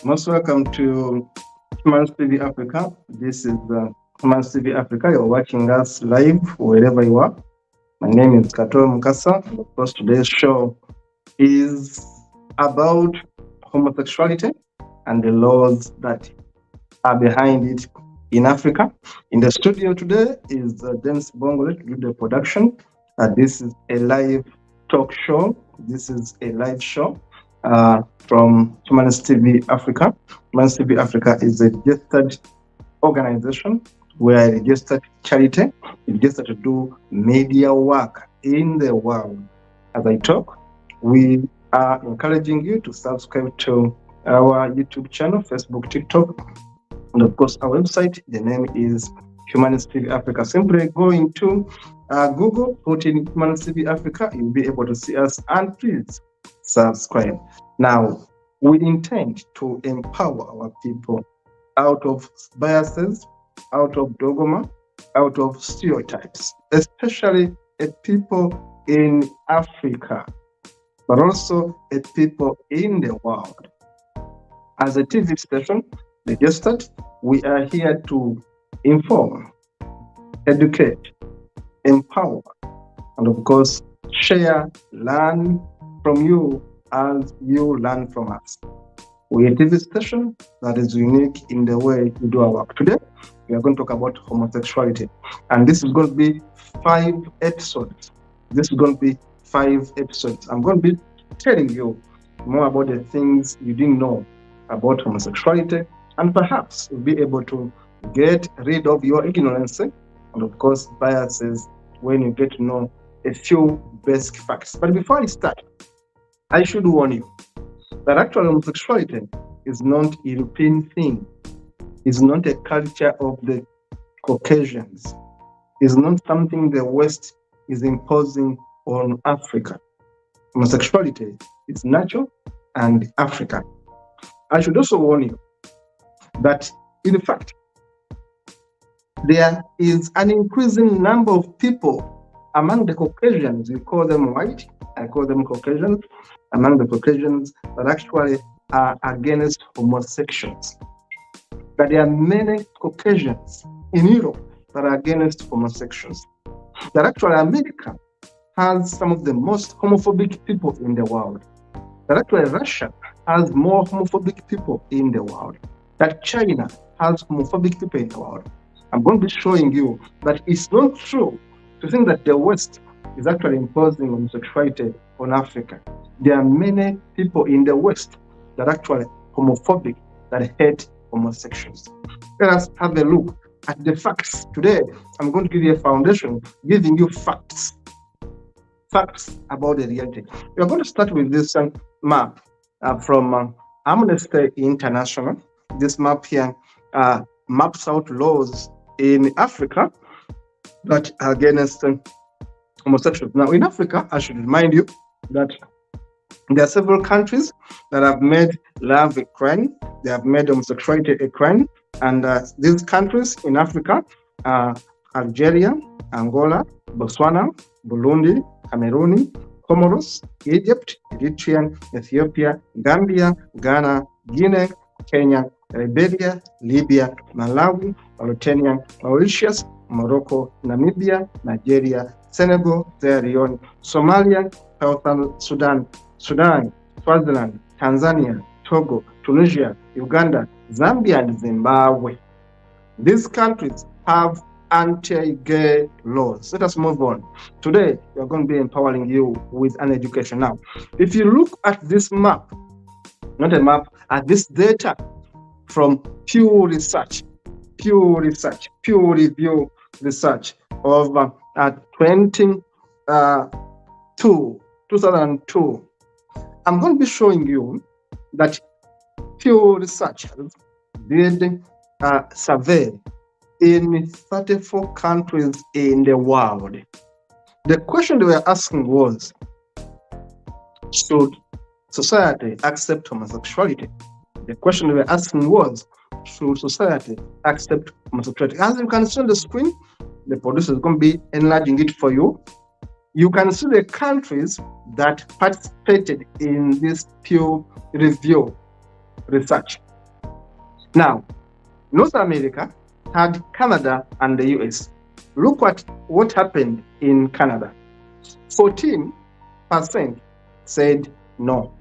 Most welcome to Humans TV Africa. This is Humans TV Africa. You're watching us live wherever you are. My name is Kato Mukasa. And of course, today's show is about homosexuality and the laws that are behind it in Africa. In the studio today is James Bongole to do the production. This is a live talk show. This is a live show from Humanist TV Africa. Humanist TV Africa is a registered organization. We are a registered charity, registered to do media work in the world. As I talk, we are encouraging you to subscribe to our YouTube channel, Facebook, TikTok, and of course our website. The name is Humanist TV Africa. Simply go into Google, put in Humanist TV Africa, you'll be able to see us, and please subscribe. Now, we intend to empower our people out of biases, out of dogma, out of stereotypes, especially a people in Africa, but also a people in the world. As a TV station registered, we are here to inform, educate, empower, and of course, share, learn from you as you learn from us. We're a TV station that is unique in the way we do our work. Today, we are going to talk about homosexuality. And this is going to be 5 episodes. This is going to be 5 episodes. I'm going to be telling you more about the things you didn't know about homosexuality, and perhaps you'll be able to get rid of your ignorance and, of course, biases when you get to know a few basic facts. But before I start, I should warn you that actually homosexuality is not a European thing. It's not a culture of the Caucasians. It's not something the West is imposing on Africa. Homosexuality is natural and African. I should also warn you that, in fact, there is an increasing number of people among the Caucasians. We call them white, I call them Caucasians, among the Caucasians that actually are against homosexuals. But there are many Caucasians in Europe that are against homosexuals. That actually America has some of the most homophobic people in the world. That actually Russia has more homophobic people in the world. That China has homophobic people in the world. I'm going to be showing you that it's not true to think that the West is actually imposing homosexuality on Africa. There are many people in the West that are actually homophobic, that hate homosexuals. Let us have a look at the facts. Today, I'm going to give you a foundation, giving you facts about the reality. We are going to start with this map from Amnesty International. This map here maps out laws in Africa that are against homosexuals. Now, in Africa, I should remind you that there are several countries that have made love a crime. They have made homosexuality a crime. And these countries in Africa are Algeria, Angola, Botswana, Burundi, Cameroon, Comoros, Egypt, Eritrea, Ethiopia, Gambia, Ghana, Guinea, Kenya, Liberia, Libya, Malawi, Mauritania, Mauritius, Morocco, Namibia, Nigeria, Senegal, Sierra Leone, Somalia, Southern Sudan, Swaziland, Tanzania, Togo, Tunisia, Uganda, Zambia, and Zimbabwe. These countries have anti-gay laws. Let us move on. Today, we are going to be empowering you with an education. Now, if you look at this map, not a map, at this data from Pew Research, Pew Review Research of 2002, I'm going to be showing you that Pew researchers did a survey in 34 countries in the world. The question they were asking was, should society accept homosexuality? The question they were asking was, should society accept homosexuality? As you can see on the screen, the producer is going to be enlarging it for you. You can see the countries that participated in this Pew Review research. Now, North America had Canada and the US. Look at what happened in Canada. 14% said no.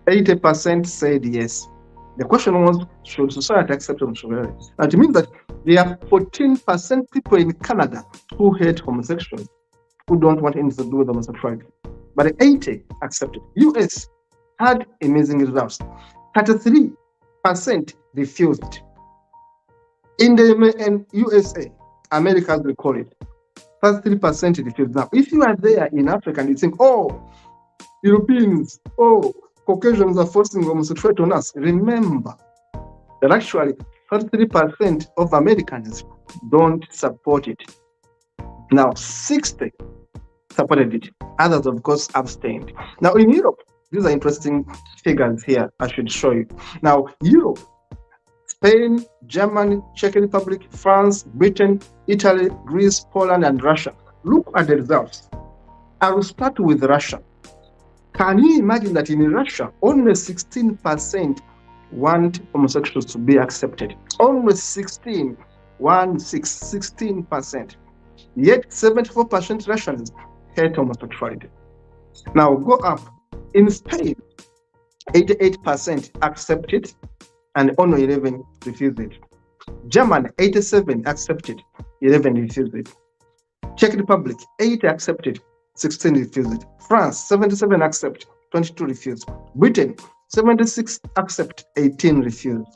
80% said yes. The question was, should society accept homosexuality? And it means that there are 14% people in Canada who hate homosexuals, who don't want anything to do with homosexuality. But 80 accepted. US had amazing results. 33% refused. In the USA, America as we call it, 33% refused. Now, if you are there in Africa and you think, oh, Europeans, oh, Caucasians are forcing homosexuality on us, remember that actually 33% of Americans don't support it. Now, 60 supported it. Others, of course, abstained. Now, in Europe, these are interesting figures here I should show you. Now, Europe, Spain, Germany, Czech Republic, France, Britain, Italy, Greece, Poland, and Russia. Look at the results. I will start with Russia. Can you imagine that in Russia, only 16% want homosexuals to be accepted? Only 16%. Yet 74% Russians hate homosexuality. Now go up. In Spain, 88% accept it and only 11 refuse it. Germany, 87 accepted, 11 refused it. Czech Republic, 80 accepted, 16 refused. France, 77 accept, 22 refused. Britain, 76 accept, 18 refused.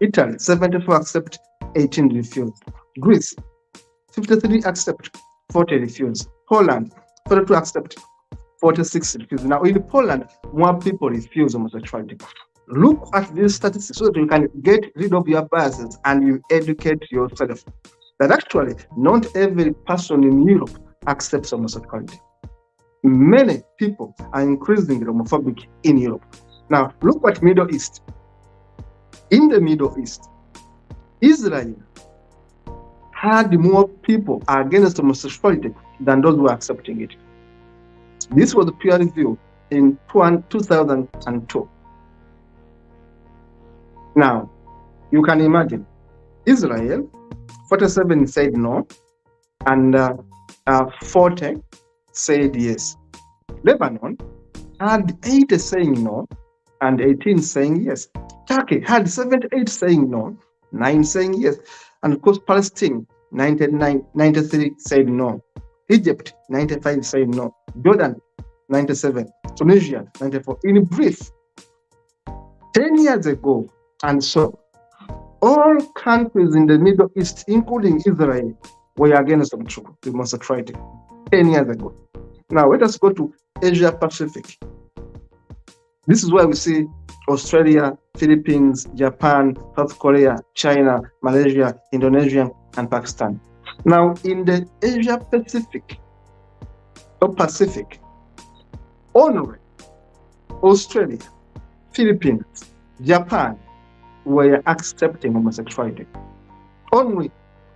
Italy, 74 accept, 18 refused. Greece, 53 accept, 40 refused. Poland, 42 accept, 46 refused. Now in Poland, more people refuse homosexuality. Look at these statistics so that you can get rid of your biases and you educate yourself. That actually not every person in Europe accepts homosexuality. Many people are increasingly homophobic in Europe. Now, look at Middle East. In the Middle East, Israel had more people against homosexuality than those who are accepting it. This was a peer review in 2002. Now, you can imagine, Israel, 47 said no, and 40 said yes. Lebanon had 80 saying no, and 18 saying yes. Turkey had 78 saying no, 9 saying yes. And of course, Palestine, 93 said no. Egypt, 95 said no. Jordan, 97. Tunisia, 94. In brief, 10 years ago, and so, all countries in the Middle East, including Israel, were against homosexuality 10 years ago. Now, let us go to Asia Pacific. This is where we see Australia, Philippines, Japan, South Korea, China, Malaysia, Indonesia, and Pakistan. Now, in the Asia Pacific, only Australia, Philippines, Japan were accepting homosexuality. Only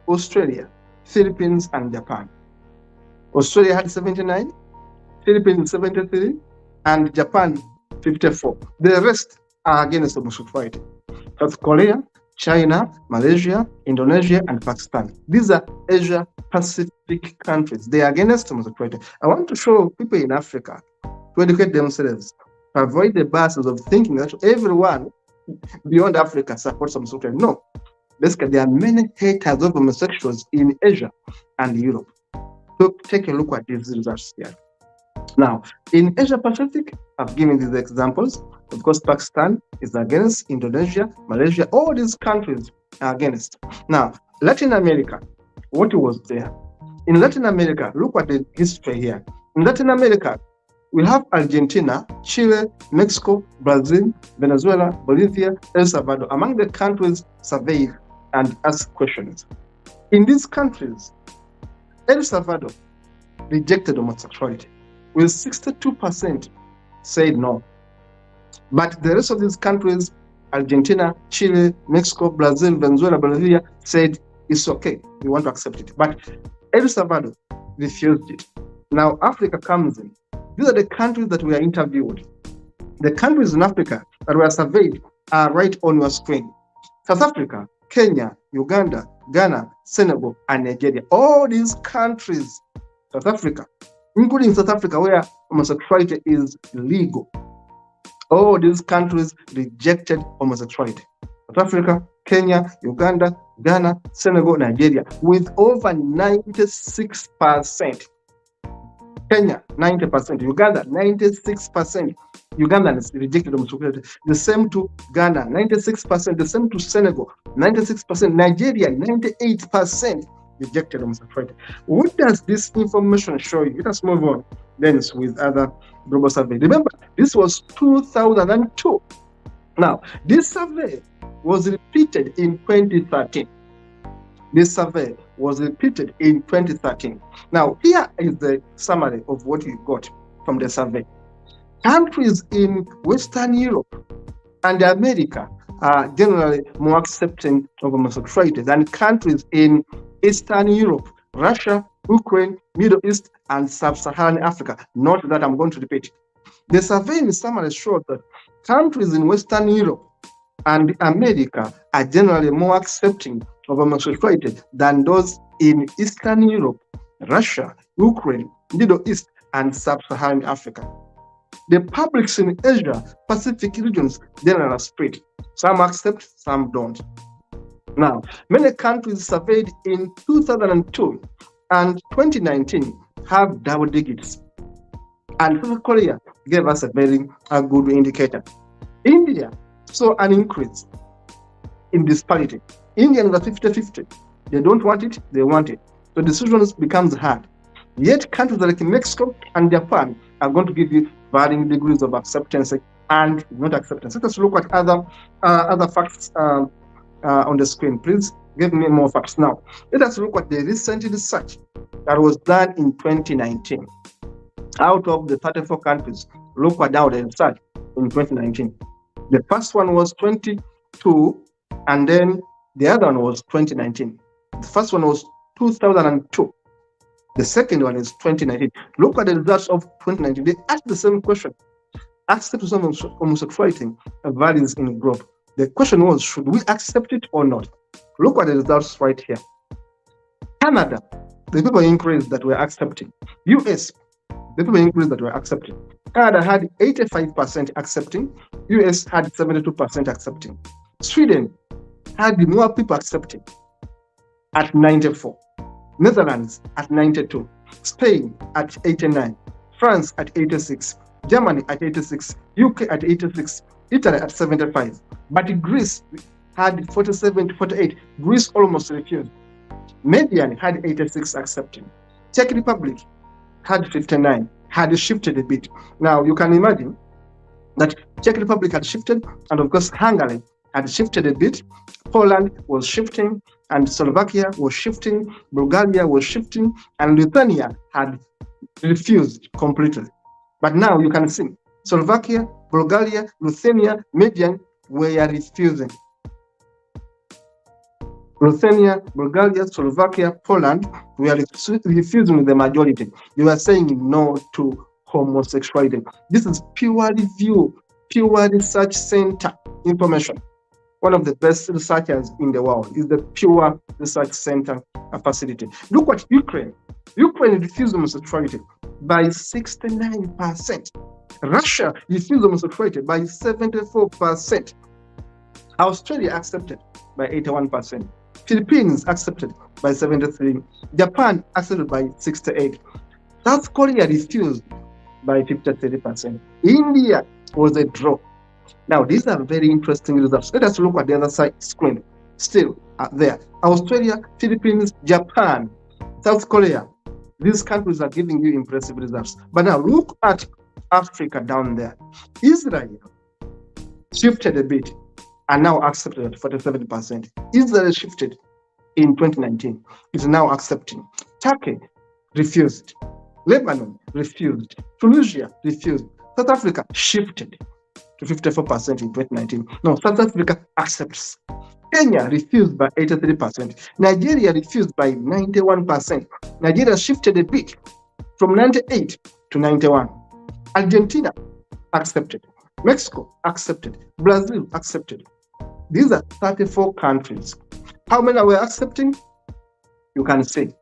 Australia, Philippines, and Japan. Australia had 79, Philippines 73, and Japan 54. The rest are against homosexuality. South Korea, China, Malaysia, Indonesia, and Pakistan. These are Asia Pacific countries. They are against homosexuality. I want to show people in Africa to educate themselves, to avoid the biases of thinking that everyone beyond Africa supports homosexuality. No. Basically, there are many haters of homosexuals in Asia and Europe. So take a look at these results here. Now, in Asia Pacific, I've given these examples. Of course, Pakistan is against, Indonesia, Malaysia, all these countries are against. Now, Latin America, what was there? In Latin America, look at the history here. In Latin America, we have Argentina, Chile, Mexico, Brazil, Venezuela, Bolivia, El Salvador, among the countries surveyed and asked questions. In these countries, El Salvador rejected homosexuality, with 62% said no. But the rest of these countries, Argentina, Chile, Mexico, Brazil, Venezuela, Bolivia, said it's okay, we want to accept it. But El Salvador refused it. Now Africa comes in. These are the countries that we are interviewed. The countries in Africa that were surveyed are right on your screen. South Africa, Kenya, Uganda, Ghana, Senegal, and Nigeria. All these countries, South Africa, including South Africa, where homosexuality is legal, all these countries rejected homosexuality. South Africa, Kenya, Uganda, Ghana, Senegal, Nigeria, with over 96%. Kenya, 90%. Uganda, 96%. Ugandans rejected homosexuality. The same to Ghana, 96%. The same to Senegal, 96%. Nigeria, 98% rejected homosexuality. What does this information show you? Let us move on then with other global surveys. Remember, this was 2002. Now, this survey was repeated in 2013. This survey was repeated in 2013. Now, here is the summary of what we got from the survey. Countries in Western Europe and America are generally more accepting of homosexuality than countries in Eastern Europe, Russia, Ukraine, Middle East, and Sub-Saharan Africa. Note that I'm going to repeat. The survey in summary showed that countries in Western Europe and America are generally more accepting of homosexuality than those in Eastern Europe, Russia, Ukraine, Middle East, and Sub-Saharan Africa. The publics in Asia Pacific regions generally are split. Some accept, some don't. Now, many countries surveyed in 2002 and 2019 have double digits. And South Korea gave us a very good indicator. India saw an increase in disparity. Indians are 50-50. They don't want it, they want it. So decisions becomes hard. Yet countries like Mexico and Japan are going to give you varying degrees of acceptance and not acceptance. Let us look at other facts on the screen. Please give me more facts now. Let us look at the recent research that was done in 2019. Out of the 34 countries, look at now the research in 2019. The first one was 22, and then the other one was 2019. The first one was 2002. The second one is 2019. Look at the results of 2019. They asked the same question. Acceptance of homosexuality varies in group. The question was, should we accept it or not? Look at the results right here. Canada, the people increased that were accepting. US, the people increased that were accepting. Canada had 85% accepting. US had 72% accepting. Sweden had more people accepting at 94. Netherlands at 92. Spain at 89. France at 86. Germany at 86. UK at 86. Italy at 75. But Greece had 47 to 48. Greece almost refused. Median had 86 accepting. Czech Republic had 59, had shifted a bit. Now you can imagine that Czech Republic had shifted, and of course Hungary had shifted a bit. Poland was shifting, and Slovakia was shifting, Bulgaria was shifting, and Lithuania had refused completely. But now you can see Slovakia, Bulgaria, Lithuania, Median were refusing. Lithuania, Bulgaria, Slovakia, Poland were refusing the majority. They were saying no to homosexuality. This is pure review, pure research center information. One of the best researchers in the world is the pure research center facility. Look at Ukraine. Ukraine refused homosexuality by 69%. Russia refused homosexuality by 74%. Australia accepted by 81%. Philippines accepted by 73%. Japan accepted by 68%. South Korea refused by 53%. India was a draw. Now, these are very interesting results. Let us look at the other side screen. Still there. Australia, Philippines, Japan, South Korea. These countries are giving you impressive results. But now look at Africa down there. Israel shifted a bit and now accepted at 47%. Israel shifted in 2019. It's now accepting. Turkey refused. Lebanon refused. Tunisia refused. South Africa shifted to 54% in 2019. No, South Africa accepts. Kenya refused by 83%. Nigeria refused by 91%. Nigeria shifted a bit from 98 to 91. Argentina accepted. Mexico accepted. Brazil accepted. These are 34 countries. How many are we accepting? You can say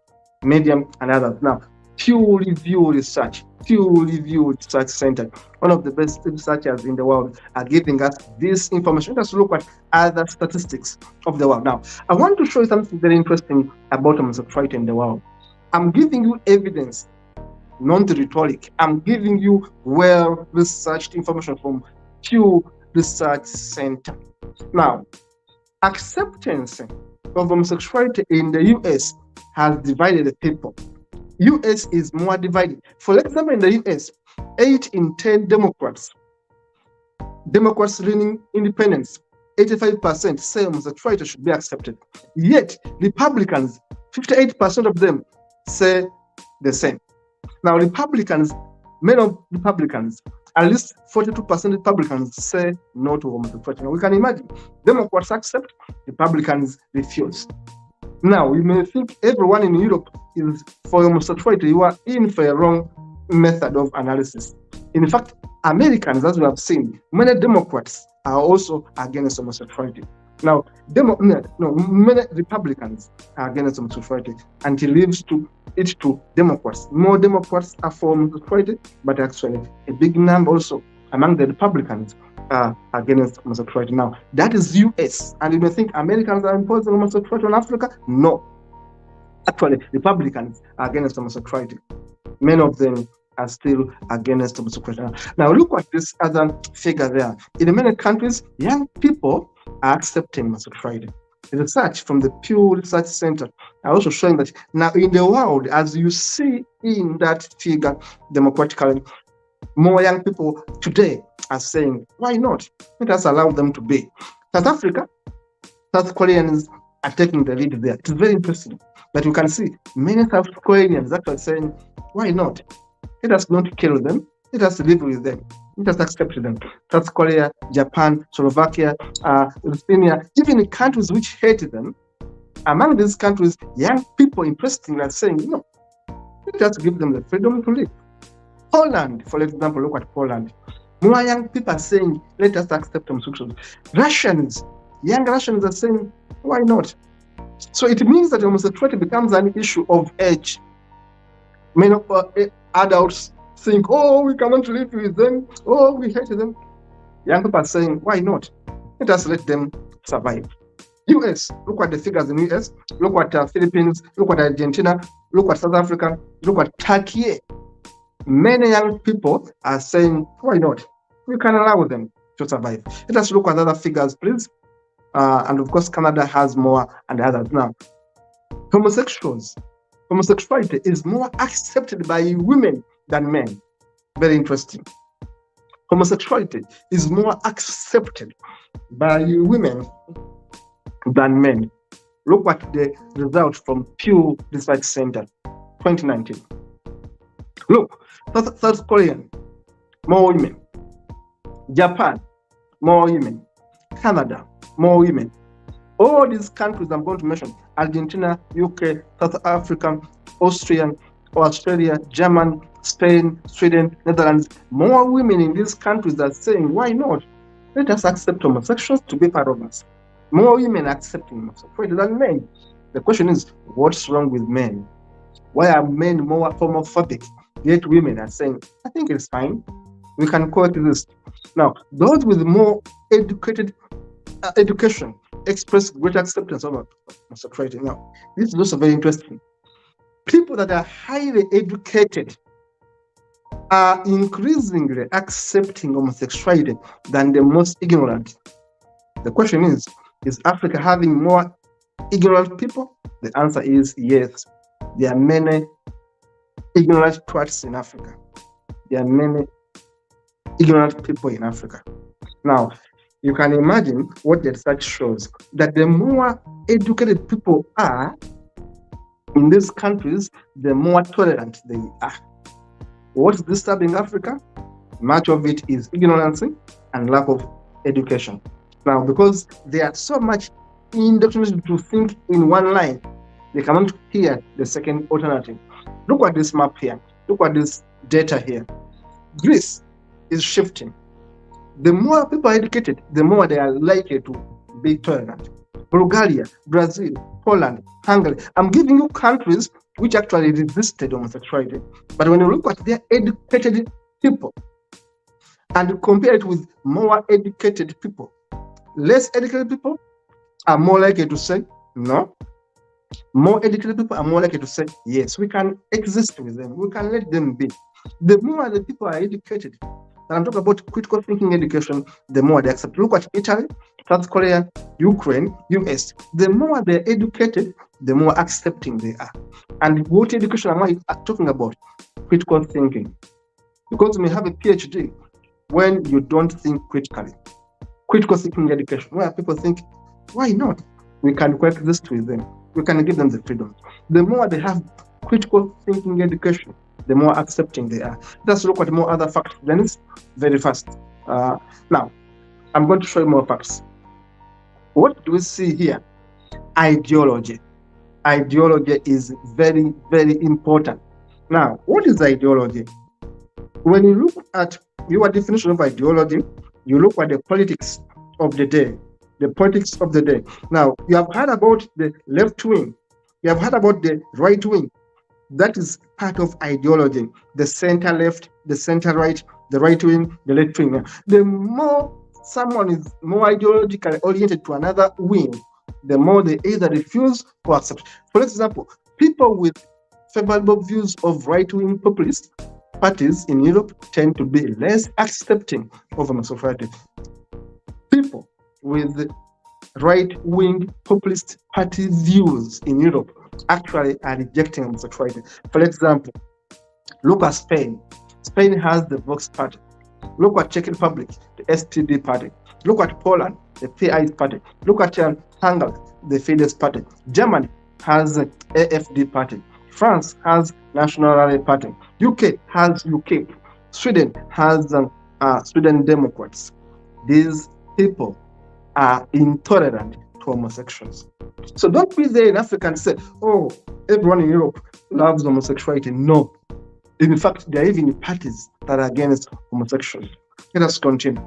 Medium and others. Now, Pew Review Research Center, one of the best researchers in the world, are giving us this information. Let us look at other statistics of the world. Now, I want to show you something very interesting about homosexuality in the world. I'm giving you evidence, not rhetoric. I'm giving you well-researched information from Pew Research Center. Now, acceptance of homosexuality in the US has divided the people. US is more divided. For example, in the US, 8 in 10 Democrats leaning independents, 85% say homosexuality should be accepted. Yet, Republicans, 58% of them say the same. Now, many of Republicans, at least 42% Republicans say no to homosexuality. Now, we can imagine Democrats accept, Republicans refuse. Now, you may think everyone in Europe is for homosexuality. You are in for a wrong method of analysis. In fact, Americans, as we have seen, many Democrats are also against homosexuality. Now, many Republicans are against homosexuality, and it leaves it to Democrats. More Democrats are for homosexuality, but actually a big number also among the Republicans are against homosexuality. Now, that is US, and you may think Americans are imposing homosexuality on Africa. No. Actually, Republicans are against homosexuality. Many of them are still against homosexuality. Now, look at this other figure there. In many countries, young people are accepting homosexuality. The research from the Pew Research Center are also showing that now in the world, as you see in that figure democratically, more young people today are saying, why not? Let us allow them to be. South Africa, South Koreans are taking the lead there. It's very interesting. But you can see many South Koreans actually saying, why not? Let us not kill them. Let us live with them. Let us accept them. South Korea, Japan, Slovakia, Lithuania, even countries which hate them. Among these countries, young people interestingly are saying, no, let us give them the freedom to live. Poland, for example, look at Poland. More young people are saying, let us accept homosexuals. Young Russians are saying, why not? So it means that homosexuality becomes an issue of age. Many adults think, oh, we cannot live with them. Oh, we hate them. Young people are saying, why not? Let us let them survive. US, look at the figures in US. Look at Philippines. Look at Argentina. Look at South Africa. Look at Turkey. Many young people are saying, why not? We can allow them to survive. Let us look at other figures, please. And of course, Canada has more and others. Now, homosexuality is more accepted by women than men. Very interesting. Homosexuality is more accepted by women than men. Look at the result from Pew Research Center, 2019. Look, South Korean, more women. Japan, more women. Canada, more women. All these countries I'm going to mention, Argentina, UK, South Africa, Australia, Germany, Spain, Sweden, Netherlands, more women in these countries are saying, why not? Let us accept homosexuals to be part of us. More women accepting homosexuality than men. The question is, what's wrong with men? Why are men more homophobic? Yet women are saying, I think it's fine. We can coexist. Now, those with more education express greater acceptance of homosexuality. Now, this is also very interesting. People that are highly educated are increasingly accepting homosexuality than the most ignorant. The question is Africa having more ignorant people? The answer is yes. There are many ignorant twats in Africa. There are many ignorant people in Africa. Now, you can imagine what the research shows, that the more educated people are in these countries, the more tolerant they are. What's disturbing Africa? Much of it is ignorance and lack of education. Now, because they are so much indoctrinated to think in one line, they cannot hear the second alternative. Look at this map here. Look at this data here. Greece is shifting. The more people are educated, the more they are likely to be tolerant. Bulgaria, Brazil, Poland, Hungary. I'm giving you countries which actually resisted homosexuality. But when you look at their educated people and compare it with more educated people, less educated people are more likely to say no. More educated people are more likely to say yes. We can exist with them. We can let them be. The more the people are educated, and I'm talking about critical thinking education, the more they accept. Look at Italy, South Korea, Ukraine, US. The more they're educated, the more accepting they are. And what education am I talking about? Critical thinking. Because you may have a PhD when you don't think critically. Critical thinking education, where people think, why not? We can coexist with them. We can give them the freedom. The more they have critical thinking education, the more accepting they are. Let's look at more other facts. Then it's very fast. Now, I'm going to show you more facts. What do we see here? Ideology. Ideology is very, very important. Now, what is ideology? When you look at your definition of ideology, you look at the politics of the day. The politics of the day. Now, you have heard about the left wing. You have heard about the right wing. That is part of ideology. The center left, the center right, the right wing, the left wing. The more someone is more ideologically oriented to another wing, the more they either refuse or accept. For example, people with favorable views of right-wing populist parties in Europe tend to be less accepting of homosexuality. People with right-wing populist party views in Europe actually are rejecting homosexuality. For example, look at Spain. Spain has the Vox party. Look at Czech Republic, the STD party. Look at Poland, the PiS party. Look at Hungary, the Fidesz party. Germany has the AFD party. France has National Rally Party. UK has UKIP. Sweden has Sweden Democrats. These people are intolerant to homosexuals. So don't be there in Africa and say, oh, everyone in Europe loves homosexuality. No. In fact, there are even parties that are against homosexuals. Let us continue.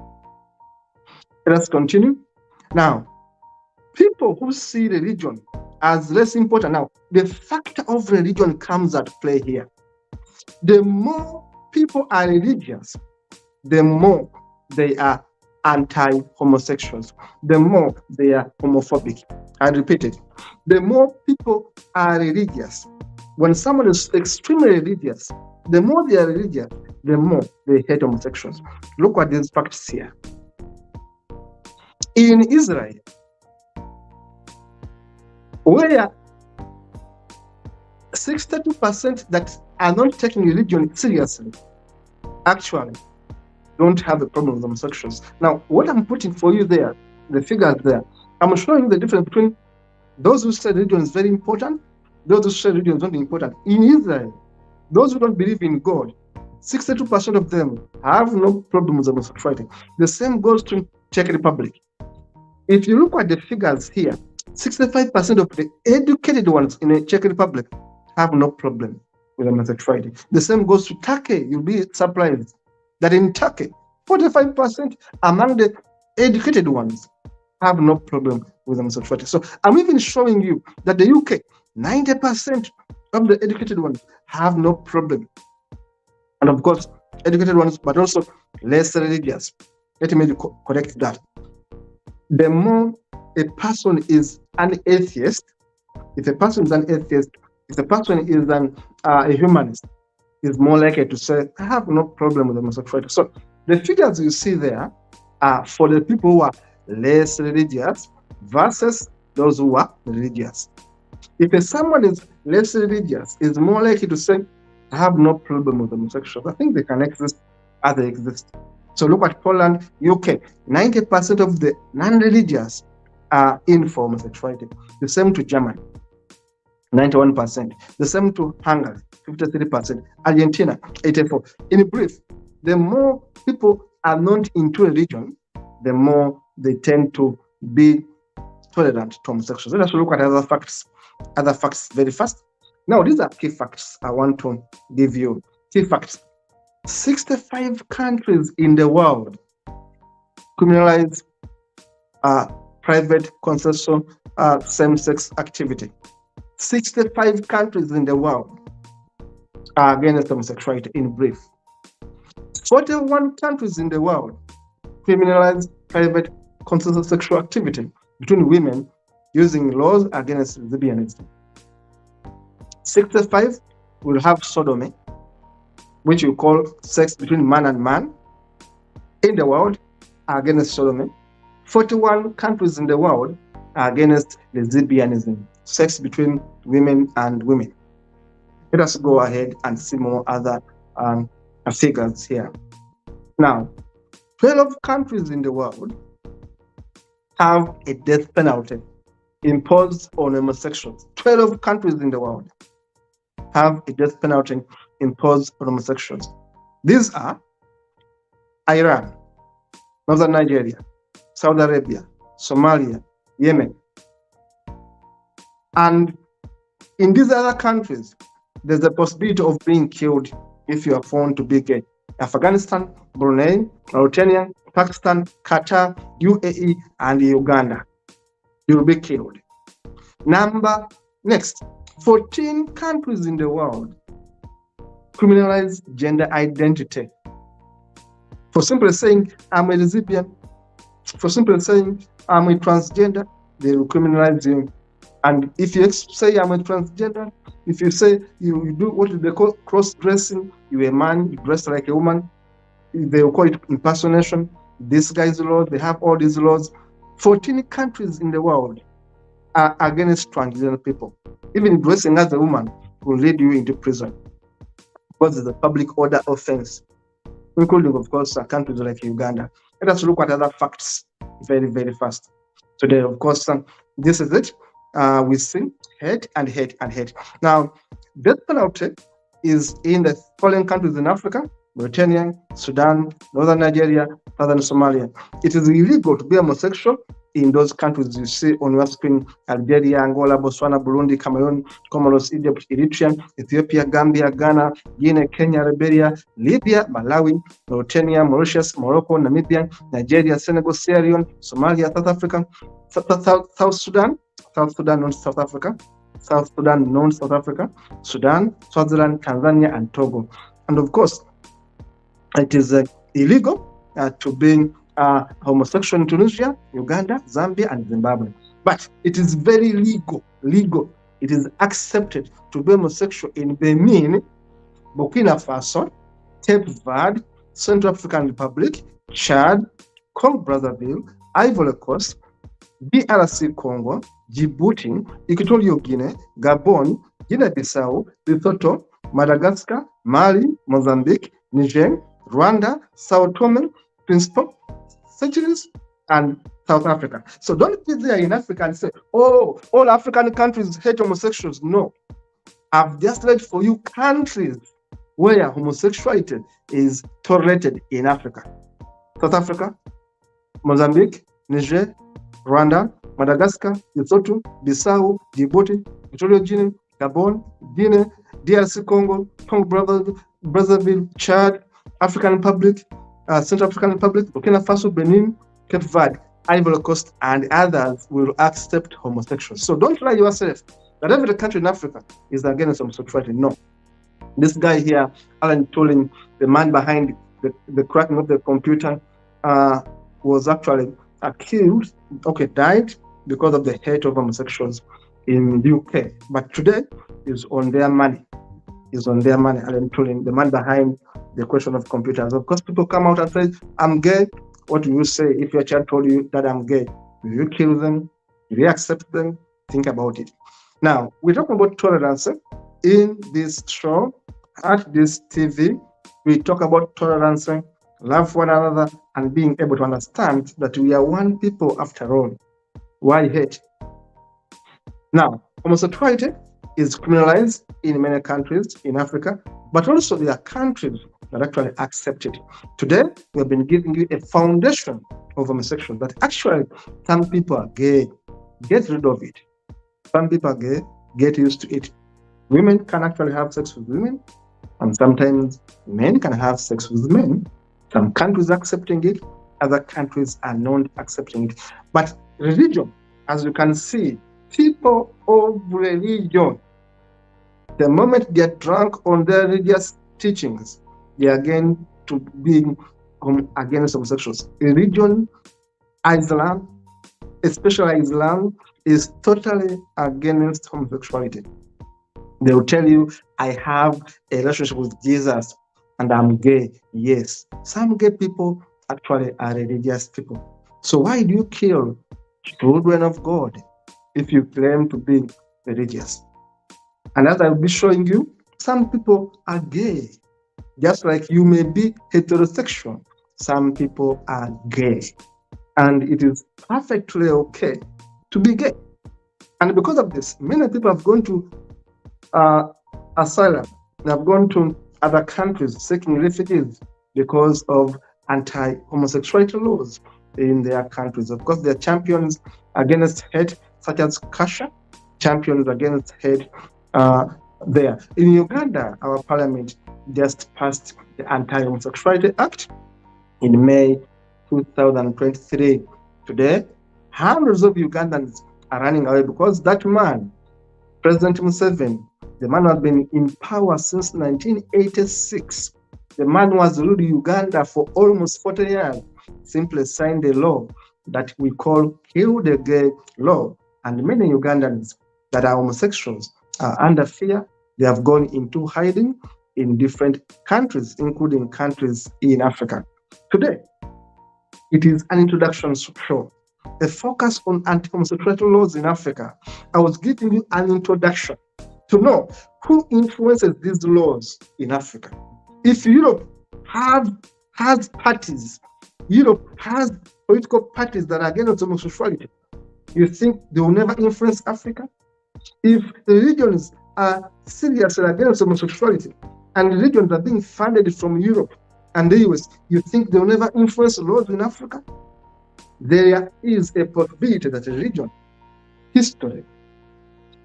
Let us continue. Now, people who see religion as less important, now, the factor of religion comes at play here. The more people are religious, the more they are anti-homosexuals, the more they are homophobic. I repeat it. The more people are religious, when someone is extremely religious, the more they are religious, the more they hate homosexuals. Look at these facts here. In Israel, where 62% that are not taking religion seriously actually don't have a problem with homosexuals. Now, what I'm putting for you there, the figures there, I'm showing the difference between those who say religion is very important, those who say religion is not important. In Israel, those who don't believe in God, 62% of them have no problem with homosexuality. The same goes to Czech Republic. If you look at the figures here, 65% of the educated ones in the Czech Republic have no problem with homosexuality. The same goes to Turkey. You'll be surprised that in Turkey, 45% among the educated ones have no problem with homosexuality. So I'm even showing you that the UK, 90% of the educated ones have no problem. And of course, educated ones, but also less religious. Let me correct that. The more a person is an atheist, if a person is an atheist, if a person is a humanist, is more likely to say, I have no problem with homosexuality. So the figures you see there are for the people who are less religious versus those who are religious. If someone is less religious, is more likely to say, I have no problem with homosexuals. I think they can exist as they exist. So look at Poland, UK. 90% of the non-religious are in for homosexuality. The same to Germany, 91%. The same to Hungary, 53%. Argentina, 84%. In brief, the more people are not into religion, the more they tend to be tolerant to homosexuals. Let us look at other facts very fast. Now, these are key facts I want to give you. Key facts. 65 countries in the world criminalize private consensual same-sex activity. 65 countries in the world are against homosexuality, in brief. 41 countries in the world criminalize private consensual sexual activity between women using laws against lesbianism. 65 will have sodomy, which you call sex between man and man, in the world are against sodomy. 41 countries in the world are against lesbianism, sex between women and women. Let us go ahead and see more other figures here. Now, 12 countries in the world have a death penalty imposed on homosexuals. 12 countries in the world have a death penalty imposed on homosexuals. These are Iran, Northern Nigeria, Saudi Arabia, Somalia, Yemen. And in these other countries, there's a possibility of being killed if you are found to be gay. Afghanistan, Brunei, Mauritania, Pakistan, Qatar, UAE, and Uganda. You will be killed. Next, 14 countries in the world criminalize gender identity. For simply saying, I'm a lesbian, for simply saying, I'm a transgender, they will criminalize you. And if you say I'm a transgender, if you say you do what they call cross-dressing, you're a man, you dress like a woman, they will call it impersonation. These guys' laws, they have all these laws. 14 countries in the world are against transgender people. Even dressing as a woman will lead you into prison because it's a public order offense, including, of course, countries like Uganda. Let us look at other facts very, very fast. Today, of course, this is it. We see hate and hate and hate. Now, death penalty is in the following countries in Africa: Mauritania, Sudan, Northern Nigeria, Southern Somalia. It is illegal to be homosexual in those countries you see on your screen: Algeria, Angola, Botswana, Burundi, Cameroon, Comoros, Egypt, Eritrea, Ethiopia, Gambia, Ghana, Guinea, Kenya, Liberia, Libya, Malawi, Mauritania, Mauritius, Morocco, Namibia, Nigeria, Senegal, Sierra Leone, Somalia, South Africa, South Sudan, non-South Africa, South Sudan, non-South Africa, Sudan, Swaziland, Tanzania, and Togo. And of course, it is illegal to be homosexual in Tunisia, Uganda, Zambia, and Zimbabwe. But it is very legal. It is accepted to be homosexual in Benin, Burkina Faso, Cape Verde, Central African Republic, Chad, Congo Brazzaville, Ivory Coast, DRC Congo, Djibouti, Equatorial Guinea, Gabon, Guinea-Bissau, Lesotho, Madagascar, Mali, Mozambique, Niger, Rwanda, Sao Tome, Principe, Seychelles, and South Africa. So don't be there in Africa and say, oh, all African countries hate homosexuals. No. I've just read for you countries where homosexuality is tolerated in Africa: South Africa, Mozambique, Niger, Rwanda, Madagascar, Lesotho, Bissau, Djibouti, Equatorial Guinea, Gabon, Guinea, DRC Congo, Congo Brazzaville, Chad, African Republic, Central African Republic, Burkina Faso, Benin, Cape Verde, Ivory Coast, and others will accept homosexuals. So don't lie yourself that every country in Africa is against homosexuality. No. This guy here, Alan Turing, the man behind the cracking of the computer, was actually accused, died because of the hate of homosexuals in the UK. But today is on their money. Alan Turing, the man behind the question of computers. Of course, people come out and say, I'm gay. What do you say if your child told you that I'm gay? Will you kill them? Will you accept them? Think about it. Now, we're talking about tolerance in this show, at this TV. We talk about tolerance, love one another, and being able to understand that we are one people after all. Why hate? Now, homosexuality is criminalized in many countries in Africa, but also there are countries that actually accept it. Today, we have been giving you a foundation of homosexual, that actually some people are gay. Get rid of it. Some people are gay, get used to it. Women can actually have sex with women, and sometimes men can have sex with men. Some countries are accepting it, other countries are not accepting it. But religion, as you can see, people of religion, the moment they are drunk on their religious teachings, they are going to be against homosexuals. Religion, Islam, especially Islam, is totally against homosexuality. They will tell you, I have a relationship with Jesus and I'm gay. Yes, some gay people actually are religious people. So why do you kill children of God if you claim to be religious? And as I'll be showing you, some people are gay. Just like you may be heterosexual, some people are gay. And it is perfectly okay to be gay. And because of this, many people have gone to asylum. They have gone to other countries seeking refugees because of anti-homosexuality laws in their countries. Of course, they are champions against hate, such as Kasha, champions against hate there. In Uganda, our parliament just passed the Anti-Homosexuality Act in May 2023. Today, hundreds of Ugandans are running away because that man, President Museveni, the man has been in power since 1986. The man was ruling Uganda for almost 40 years, simply signed a law that we call Kill the Gay Law. And many Ugandans that are homosexuals are under fear. They have gone into hiding in different countries, including countries in Africa. Today, it is an introduction show, a focus on anti-homosexuality laws in Africa. I was giving you an introduction to know who influences these laws in Africa. If Europe has parties, Europe has political parties that are against homosexuality, you think they will never influence Africa? If the religions are seriously against homosexuality and religions are being funded from Europe and the US, you think they will never influence laws in Africa? There is a possibility that religion, history,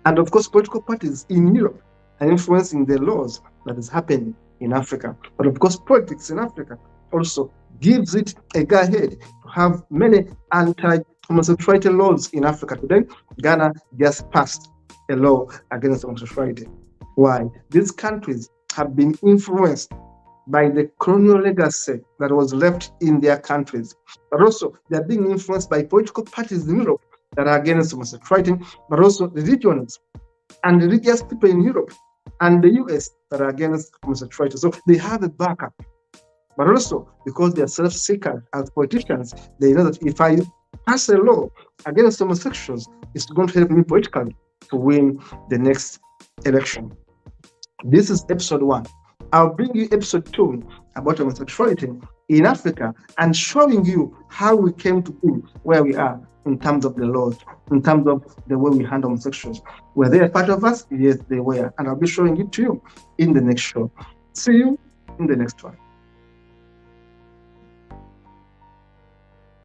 and of course political parties in Europe are influencing the laws that is happening in Africa. But of course politics in Africa also gives it a go ahead to have many anti-homosexuality laws in Africa. Today, Ghana just passed a law against homosexuality. Why? These countries have been influenced by the colonial legacy that was left in their countries. But also, they're being influenced by political parties in Europe that are against homosexuality, but also religions and religious people in Europe and the US that are against homosexuality. So they have a backup. But also, because they are self-seekers as politicians, they know that if I pass a law against homosexuals, it's going to help me politically to win the next election. This is episode 1. I'll bring you episode 2 about homosexuality in Africa and showing you how we came to be where we are in terms of the laws, in terms of the way we handle homosexuals. Were they a part of us? Yes, they were. And I'll be showing it to you in the next show. See you in the next one.